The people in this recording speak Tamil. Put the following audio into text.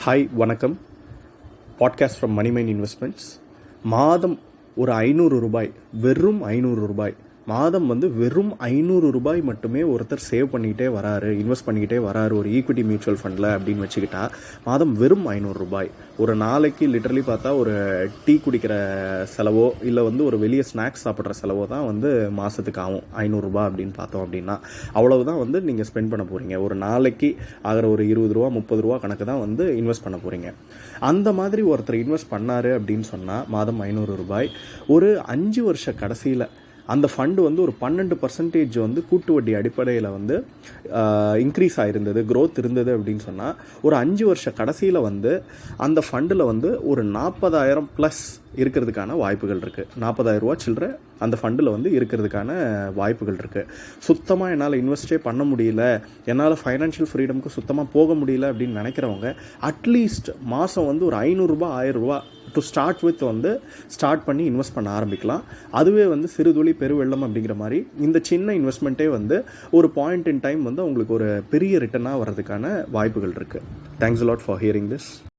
ஹாய் வணக்கம். Podcast from Manimine investments. மாதம் ஒரு ரூ. 500, வெறும் ரூ. 500, மாதம் வெறும் ரூ. 500 மட்டுமே ஒருத்தர் சேவ் பண்ணிக்கிட்டே வராரு, இன்வெஸ்ட் பண்ணிக்கிட்டே வராரு ஒரு ஈக்விட்டி மியூச்சுவல் ஃபண்டில் அப்படின்னு வச்சுக்கிட்டா மாதம் வெறும் ரூ. 500. ஒரு நாளைக்கு லிட்டரலி பார்த்தா ஒரு டீ குடிக்கிற செலவோ இல்லை ஒரு வெளியே ஸ்நாக்ஸ் சாப்பிட்ற செலவோ தான் மாதத்துக்கு ஆகும் ரூ. 500 அப்படின்னு பார்த்தோம் அப்படின்னா அவ்வளவுதான் நீங்கள் ஸ்பெண்ட் பண்ண போகிறீங்க. ஒரு நாளைக்கு ஆகிற ஒரு ரூ. 20 30 கணக்கு தான் இன்வெஸ்ட் பண்ண போகிறீங்க. அந்த மாதிரி ஒருத்தர் இன்வெஸ்ட் பண்ணாரு அப்படின்னு சொன்னால் மாதம் ரூ. 500 ஒரு 5 வருஷ கடைசியில் அந்த ஃபண்டு ஒரு 12% கூட்டு வட்டி அடிப்படையில் இன்க்ரீஸ் ஆகிருந்தது, க்ரோத் இருந்தது அப்படின்னு சொன்னால் ஒரு 5 வருஷ கடைசியில் அந்த ஃபண்டில் ஒரு 40,000 ப்ளஸ் இருக்கிறதுக்கான வாய்ப்புகள் இருக்குது. 40,000 ரூபா சில்லற அந்த ஃபண்டில் இருக்கிறதுக்கான வாய்ப்புகள் இருக்குது. சுத்தமாக என்னால் இன்வெஸ்டே பண்ண முடியல, என்னால் ஃபைனான்ஷியல் ஃப்ரீடமுக்கு சுத்தமாக போக முடியல அப்படின்னு நினைக்கிறவங்க அட்லீஸ்ட் மாதம் ஒரு 500 ரூபா 1000 ரூபா டு ஸ்டார்ட் வித் ஸ்டார்ட் பண்ணி இன்வெஸ்ட் பண்ண ஆரம்பிக்கலாம். அதுவே சிறுதுளி பெருவெள்ளம் அப்படிங்கிற மாதிரி இந்த சின்ன இன்வெஸ்ட்மெண்ட்டே ஒரு பாயிண்ட் இன் டைம் உங்களுக்கு ஒரு பெரிய ரிட்டர்னாக வர்றதுக்கான வாய்ப்புகள் இருக்குது. Thanks a lot for hearing this.